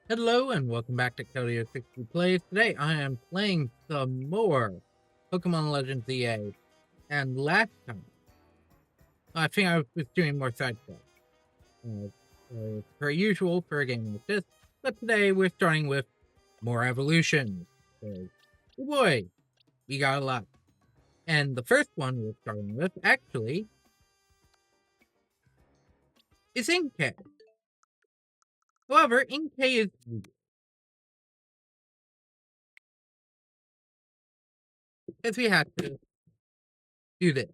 Hello and welcome back to Kelly 60 Plays. Today I am playing some more Pokemon Legends EA. And last time, I think I was doing more side quests. Per usual for a game like this. But today we're starting with more evolutions. So, oh boy, we got a lot. And the first one we're starting with, actually, is Inkay. However, Inkay is weird. Because we have to do this.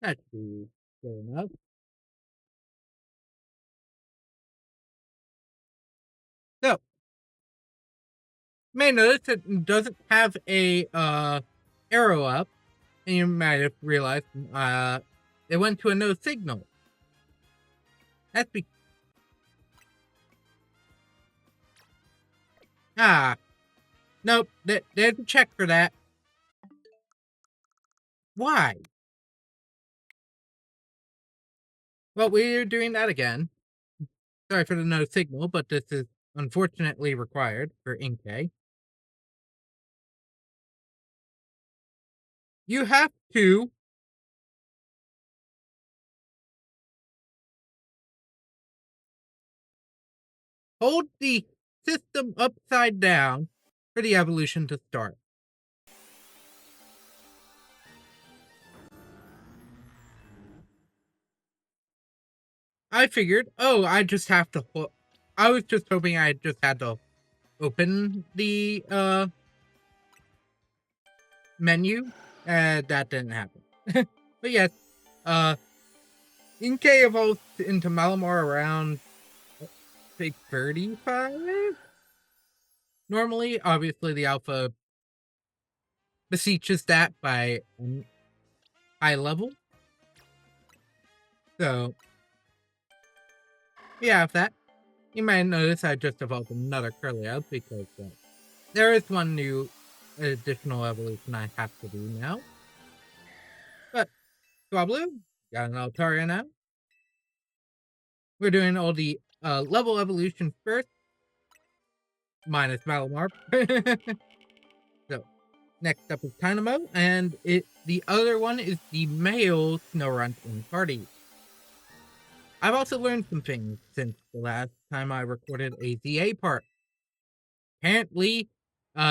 That should be good enough. So, may notice it doesn't have a arrow up, and you might have realized it went to a no signal. That's nope. There's a check for that. Why? Well, we're doing that again. Sorry for the no signal, but this is unfortunately required for Inkay. You have to hold the system upside down for the evolution to start. I figured, oh, I just have to. I was just hoping I just had to open the menu. That didn't happen. But yes, Inkay evolves into Malamar around 35. Normally, obviously, the alpha beseeches that by high level. So, yeah, if that. You might notice I just evolved another Curly because there is one new additional evolution I have to do now. But, Swablu, got an Altaria now. We're doing all the level evolutions first, minus Malamar. So, next up is Dynamo, and the other one is the male Snorunt in party. I've also learned some things since the last time I recorded a ZA part. Apparently,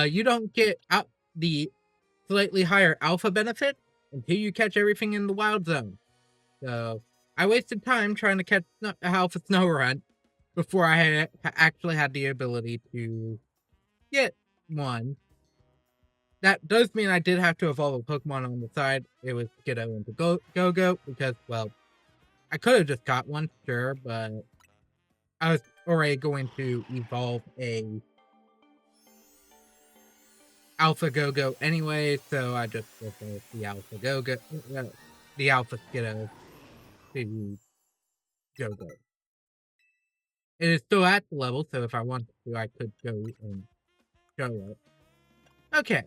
you don't get out the slightly higher alpha benefit until you catch everything in the wild zone. So, I wasted time trying to catch alpha Snorunt before I actually had the ability to get one. That does mean I did have to evolve a Pokemon on the side. It was Skiddo into Go-Go because, well, I could have just got one, sure, but I was already going to evolve a Alpha Go-Go anyway, so I just prefer the Alpha Go-Go, the Alpha Skiddo to Go-Go. It is still at the level, so if I wanted to, I could go and show it. Okay,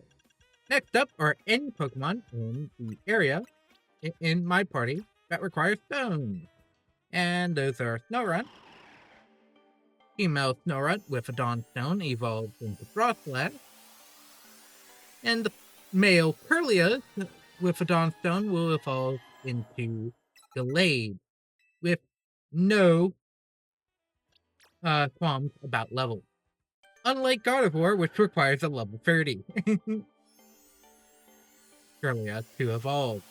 next up are any Pokemon in the area in my party that requires stone. And those are Snorunt. Female Snorunt with a Dawnstone evolves into Frostlass. And the male Purlia with a Dawnstone will evolve into Delayed with no qualms about level. Unlike Gardevoir, which requires a level 30. Purlia to evolve.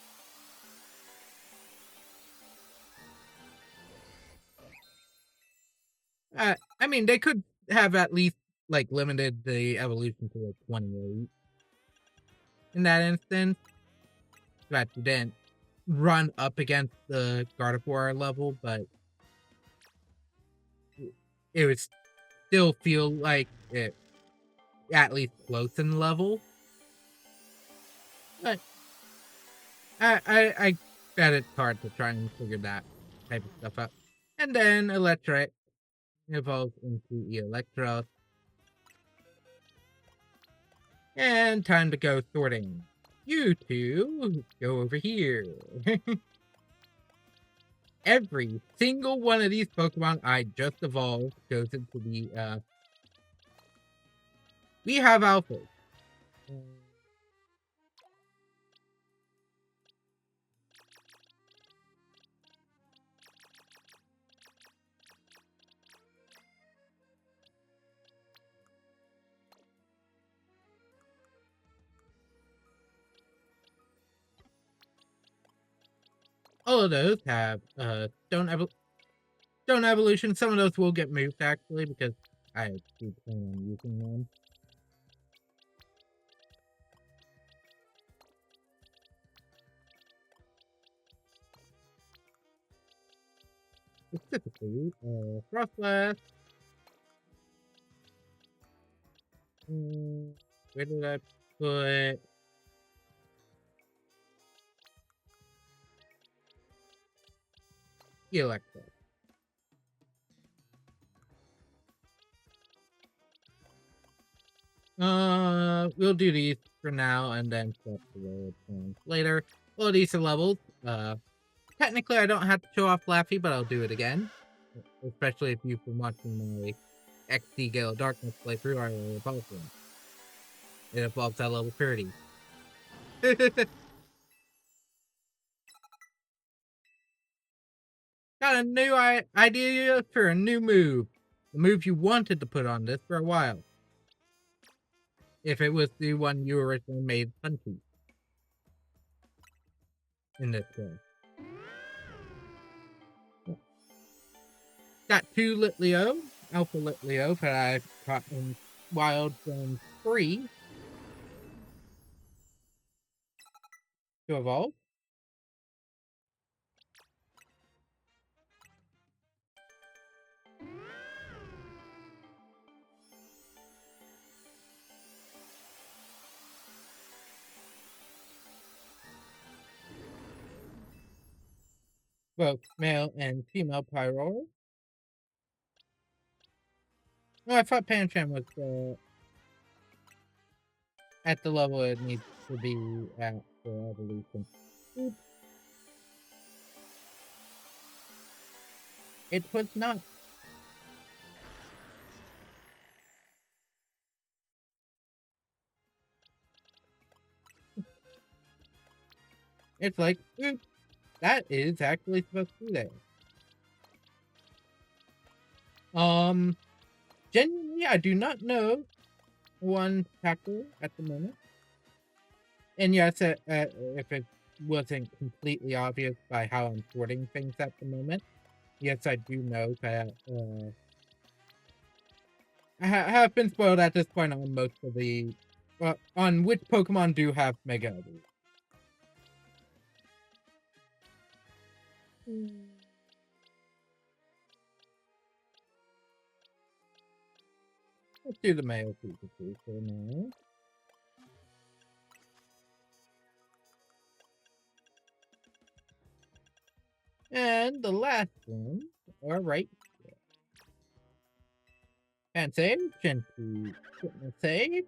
I mean, they could have at least like limited the evolution to like 28 in that instance. That you didn't run up against the Gardevoir level, but it would still feel like it at least close in level. But I bet it's hard to try and figure that type of stuff out. And then Electrike evolves into Electros. And time to go sorting. You two, go over here. Every single one of these Pokemon I just evolved goes into the, we have alphas. All of those have stone evolution. Some of those will get moved actually because I do plan on using them. Specifically, Frostlass. Where did I put? Electro. We'll do these for now and then swap the road ones later. Well, these are levels. Technically, I don't have to show off Laffy, but I'll do it again. Especially if you've been watching my XD Gale Darkness playthrough, I will evolve one. It evolves at level 30. Got a new idea for a new move. The move you wanted to put on this for a while. If it was the one you originally made punchy. In this way. Got two Litleo, Alpha Litleo that I caught in Wild Zone 3 to evolve. Both male and female Pyroar. No, I thought Pancham was at the level it needs to be at for evolution. Oops. It was not. It's like, oops, that is actually supposed to be there. Genuinely, I do not know one factor at the moment. And yes, if it wasn't completely obvious by how I'm sorting things at the moment, yes, I do know that I have been spoiled at this point on most of the, on which Pokemon do have Mega Evolution. Let's do the male Pikachu for now. And the last one, all right. And save, gently save.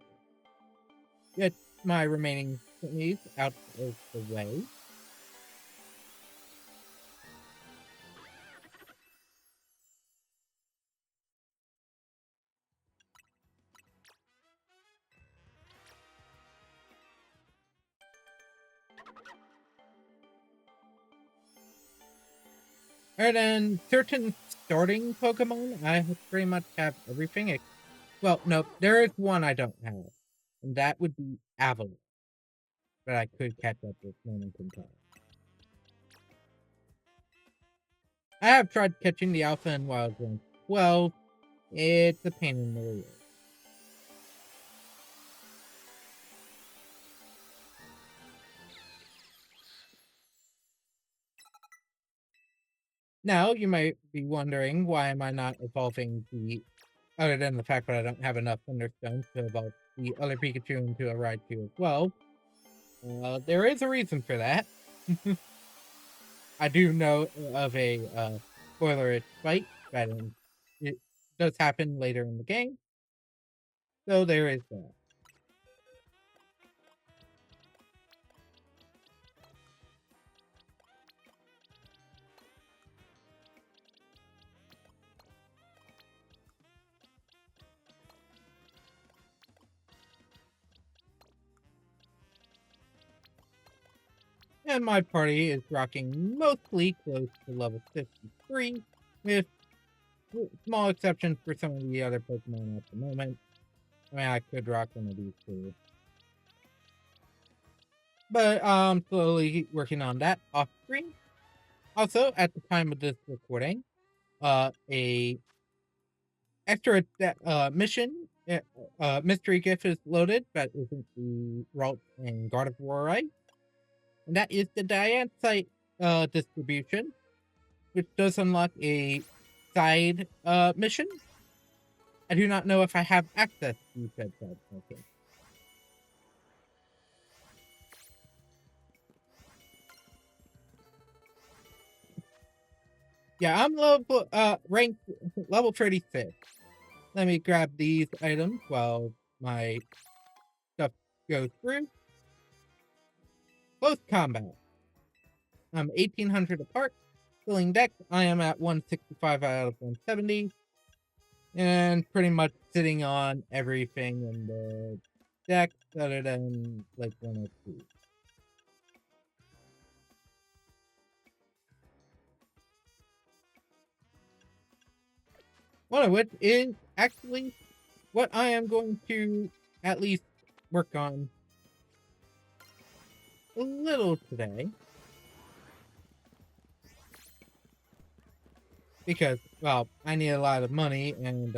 Get my remaining kidneys out of the way. And then certain starting Pokemon, I pretty much have everything. Well, no, there is one I don't have, and that would be Avalanche. But I could catch up with moment in time. I have tried catching the Alpha in Wild Zone 12. It's a pain in the rear. Now, you might be wondering, why am I not evolving the... Other than the fact that I don't have enough Thunderstones to evolve the other Pikachu into a Raichu as well. There is a reason for that. I do know of a spoiler fight that it does happen later in the game. So there is that. And my party is rocking mostly close to level 53, with small exceptions for some of the other Pokemon at the moment. I mean, I could rock one of these too. But I'm slowly working on that off screen. Also, at the time of this recording, a extra mission mystery gift is loaded that isn't the Ralt and Gardevoir, right? And that is the Dianthite distribution, which does unlock a side mission. I do not know if I have access to said side mission. Yeah, I'm ranked level 36. Let me grab these items while my stuff goes through. Close combat. I'm 1800 apart. Filling deck, I am at 165 out of 170. And pretty much sitting on everything in the deck other than like 102. One of which is actually what I am going to at least work on a little today. Because, well, I need a lot of money and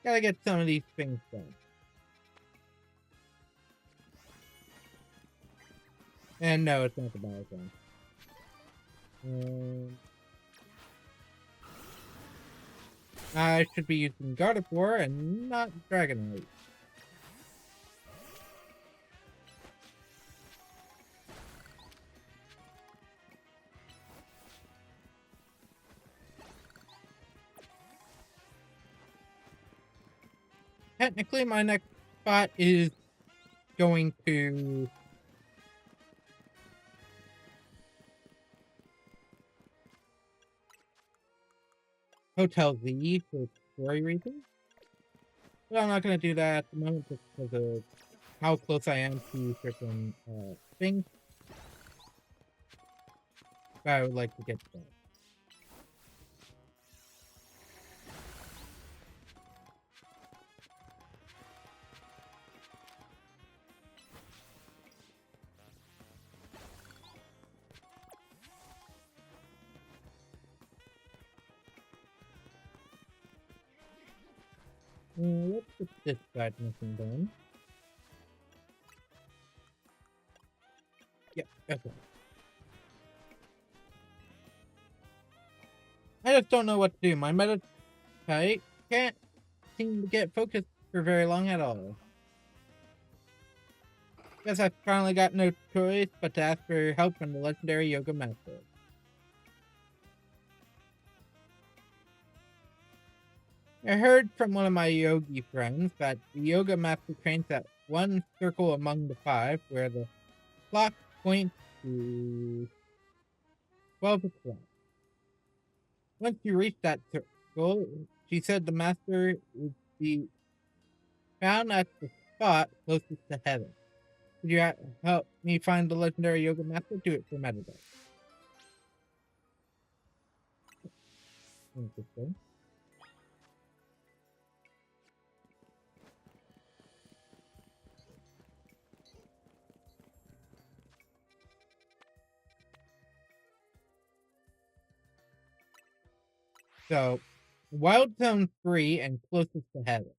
gotta get some of these things done. And no, it's not the Biosong. I should be using Gardevoir and not Dragonite. Technically, my next spot is going to Hotel Z for story reasons. But I'm not going to do that at the moment just because of how close I am to certain things that I would like to get done. Let's get this side mission done. Yep, okay. I just don't know what to do. My meta type can't seem to get focused for very long at all. Guess I finally got no choice but to ask for help from the legendary yoga master. I heard from one of my yogi friends that the yoga master trains at one circle among the 5 where the clock points to 12 o'clock. Once you reach that circle, she said the master would be found at the spot closest to heaven. Could you help me find the legendary yoga master? Do it for Metadata. Interesting. So, Wild Zone 3 and closest to heaven.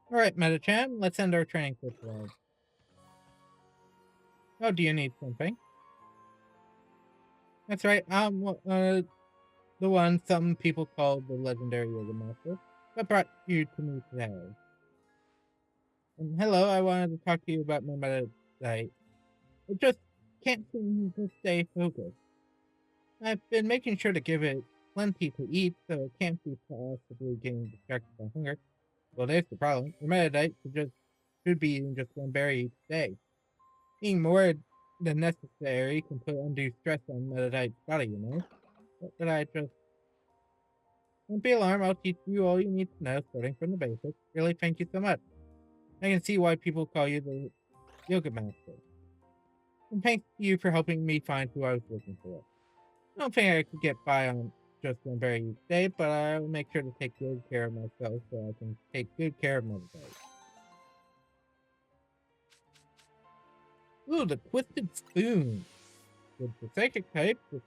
Alright, Metachan, let's end our training for today. Oh, do you need something? That's right, I'm the one some people call the legendary yoga master that brought you to me today. And hello, I wanted to talk to you about my meta site. I just can't seem to stay focused. I've been making sure to give it plenty to eat, so it can't be possibly getting distracted by hunger. Well, there's the problem. Your Metadite should be eating just one berry each day. Eating more than necessary can put undue stress on Metadite's body, you know? But I just... Don't be alarmed, I'll teach you all you need to know, starting from the basics. Really, thank you so much. I can see why people call you the yoga master. And thanks to you for helping me find who I was looking for. I don't think I could get by on just one berry each day, but I'll make sure to take good care of myself so I can take good care of Metadite. Ooh, the Twisted Spoon. With the psychic type, if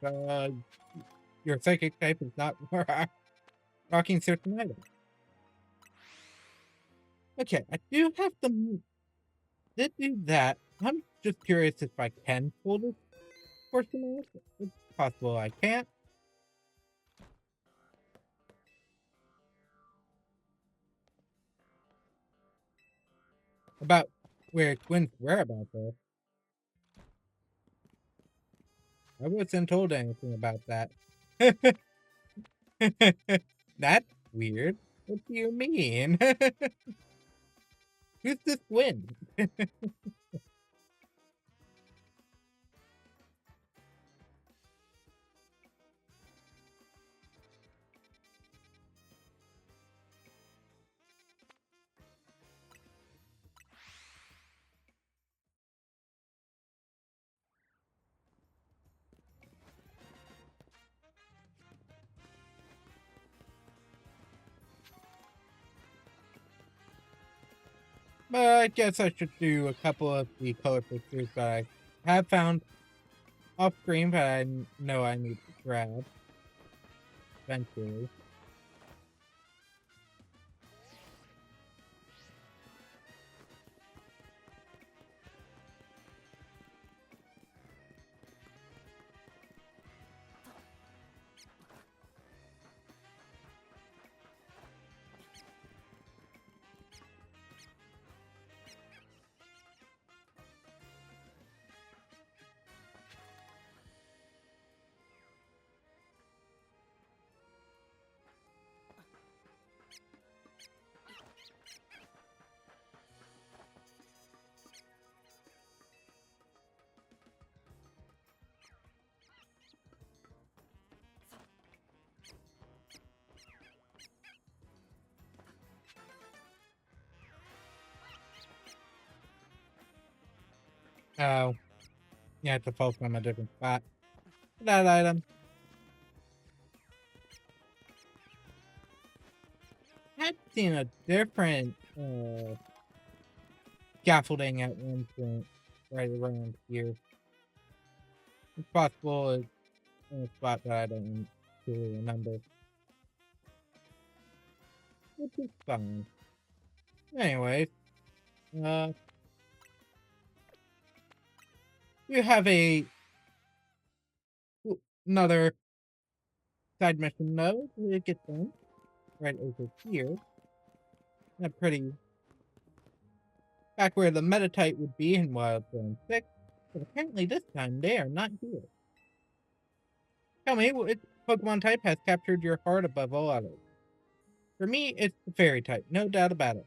your psychic type is not rocking certain items. Okay, I do have to did do that. I'm just curious if I can pull this portion off. It's possible I can't. About where Quinn's whereabouts are. I wasn't told anything about that. That's weird. What do you mean? Who's this Quinn? But I guess I should do a couple of the color pictures that I have found off screen, but I know I need to grab eventually. Oh, you have to focus on a different spot. That item. I've seen a different scaffolding at one point right around here. It's possible it's in a spot that I don't really remember. Which is fine. Anyways, you have another side mission node to get done right over here. A pretty back where the Metatite would be in Wild Zone 6, but apparently this time they are not here. Tell me, which Pokemon type has captured your heart above all others? For me, it's the Fairy type, no doubt about it.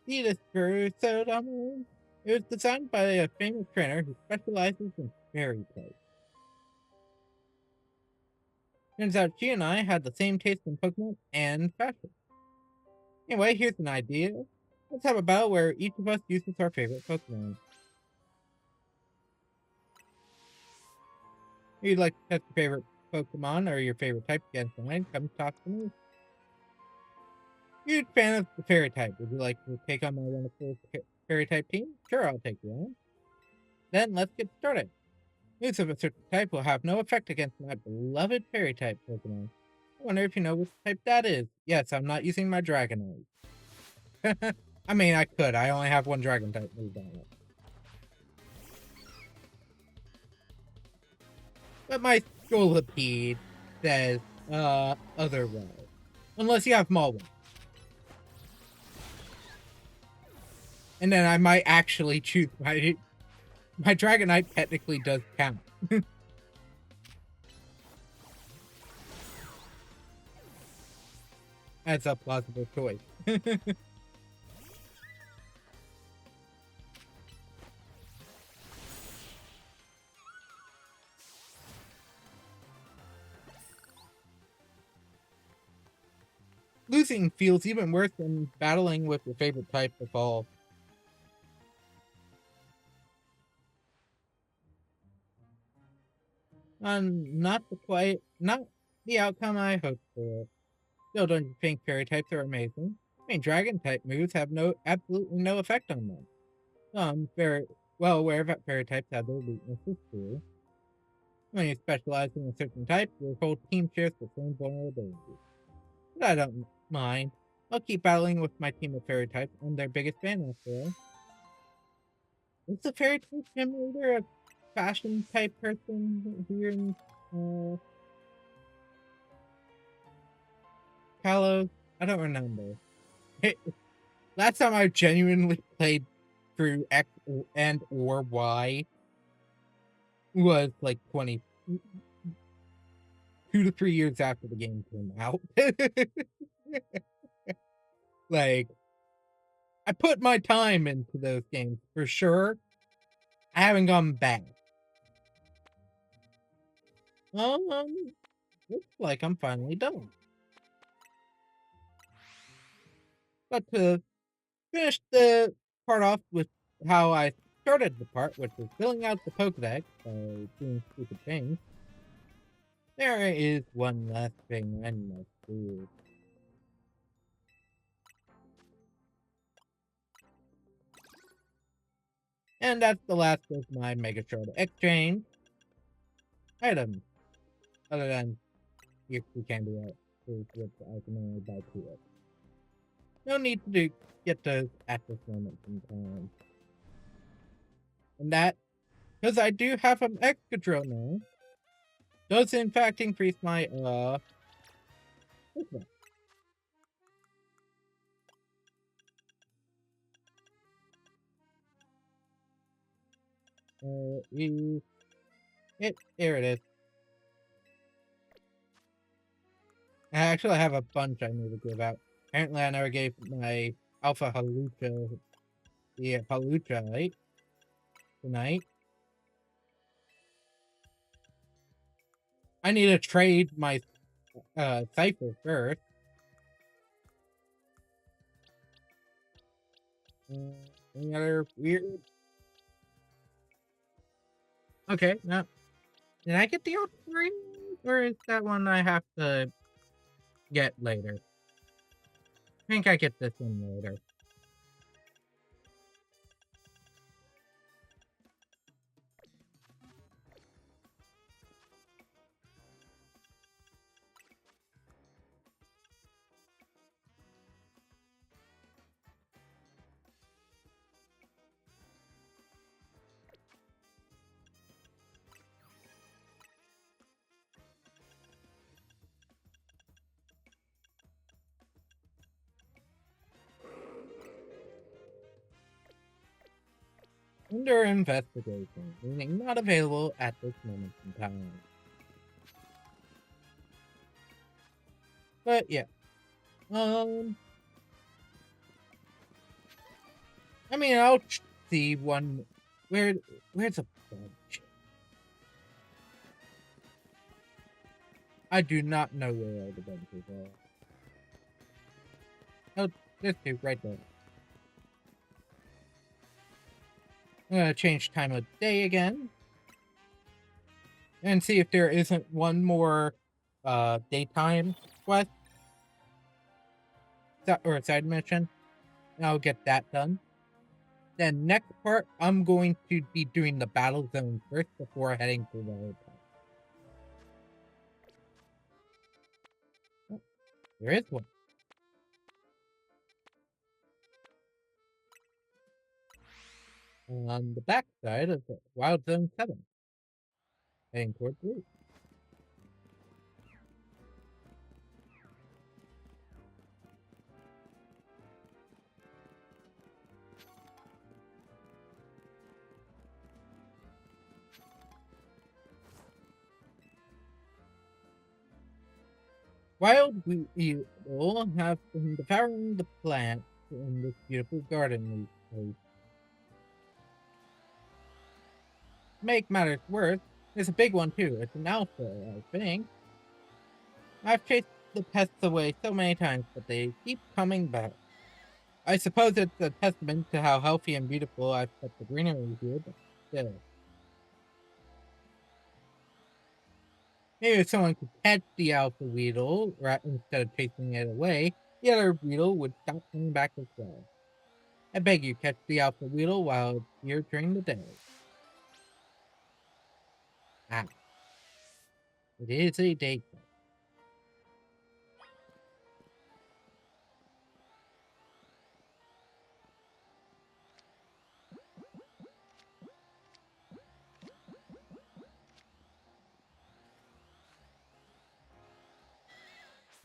See this Versode on the room? It was designed by a famous trainer who specializes in Fairy type. Turns out she and I had the same taste in Pokemon and fashion. Anyway, here's an idea. Let's have a battle where each of us uses our favorite Pokemon. If you'd like to test your favorite Pokemon or your favorite type against mine, come talk to me. Huge fan of the Fairy type. Would you like to take on my wonderful Fairy type team? Sure, I'll take you on. Then let's get started. Moves of a certain type will have no effect against my beloved Fairy type Pokemon. I wonder if you know which type that is. Yes, I'm not using my Dragonite. I mean, I could. I only have one Dragon type move on it. But my Scolipede says otherwise. Unless you have Mulwin. And then I might actually choose my Dragonite technically does count. as a plausible choice. Losing feels even worse than battling with your favorite type of all. Not the outcome I hoped for. Still, don't you think fairy types are amazing? I mean, dragon type moves have absolutely no effect on them. I'm very well aware that fairy types have their weaknesses too. When you specialize in a certain type, your whole team shares the same vulnerability. But I don't mind. I'll keep battling with my team of fairy types. I'm their biggest fan after all. Is the fairy type gym leader a fashion type person here in Kalos? I don't remember. Last time I genuinely played through X and or Y was like 2 to 3 years after the game came out. Like, I put my time into those games for sure. I haven't gone back. Looks like I'm finally done. But to finish the part off with how I started the part, which was filling out the Pokedex by doing stupid things, there is one last thing I must do. And that's the last of my Mega Shard exchange items. Other than you can do it, which I can only buy 2 of. No need to get those at this moment in time. And that, because I do have an Excadrill now, does in fact increase my, here it is. Actually, I have a bunch I need to give out. Apparently, I never gave my Alpha Halucha the Halucha, right? Tonight. I need to trade my Cypher first. Any other weird? Okay, now, did I get the Octarine? Or is that one I have to get later? I think I get this one later. Under investigation, meaning not available at this moment in time. But yeah. I mean, I'll see one. Where's a bunch? I do not know where all the bunches are. Oh, there's 2 right there. I'm gonna change time of day again. And see if there isn't one more daytime quest. Or a side mission. And I'll get that done. Then next part, I'm going to be doing the battle zone first before heading to the other part. Oh, there is one. On the back side of the Wild Zone 7. Heading toward 3. wild weevil have been devouring the plants in this beautiful garden recently. To make matters worse, there's a big one too. It's an alpha, I think. I've chased the pests away so many times, but they keep coming back. I suppose it's a testament to how healthy and beautiful I've kept the greenery here, but still. Maybe if someone could catch the alpha weedle instead of chasing it away, the other weedle would stop coming back as well. I beg you, catch the alpha weedle while it's here during the day. Ah, it is a day quest.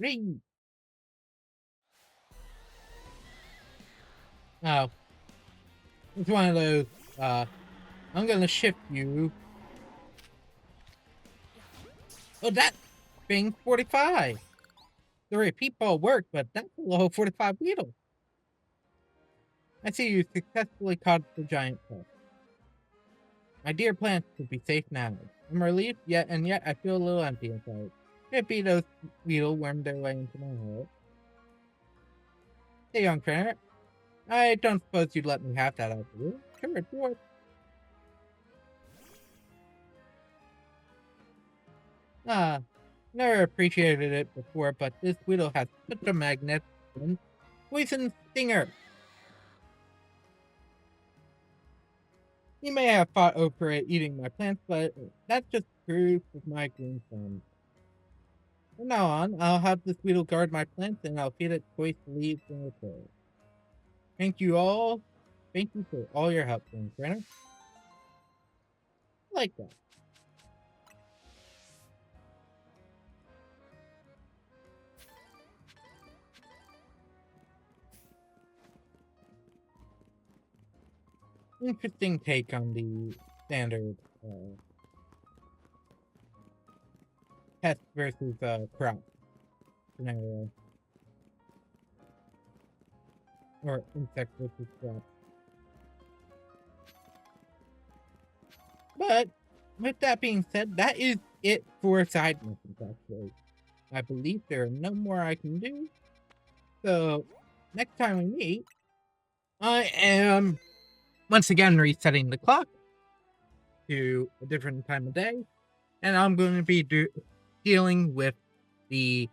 Ring! Oh, it's one of those, I'm gonna shift you. Oh, that thing's 45! The repeat ball worked, but that's a low 45 weedle. I see you successfully caught the giant pest. My dear plants should be safe now. I'm relieved, yet I feel a little empty inside. Maybe those weedle wormed their way into my heart. Hey, young trainer. I don't suppose you'd let me have that out of you. Sure, sure. Ah, never appreciated it before, but this weedle has such a magnificent poison stinger. You may have fought over it eating my plants, but that's just proof of my green thumb. From now on, I'll have this weedle guard my plants and I'll feed it choice leaves in return. Thank you all. Thank you for all your help, young trainer. Like that. Interesting take on the standard pest versus crop scenario. Or insect versus crop. But with that being said, that is it for side missions actually. I believe there are no more I can do. So next time we meet, I am once again resetting the clock to a different time of day. And I'm going to be dealing with the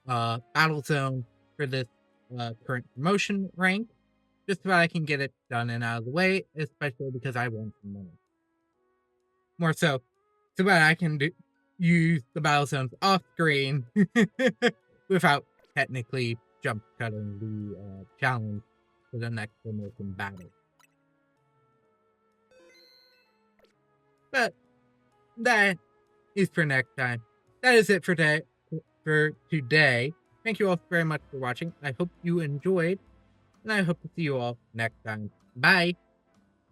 battle zone for this current promotion rank, just so I can get it done and out of the way, especially because I want some money. More so that I can use the battle zones off screen without technically jump cutting the challenge for the next promotion battle. But that is for next time. That is it for today. Thank you all very much for watching. I hope you enjoyed, and I hope to see you all next time. Bye!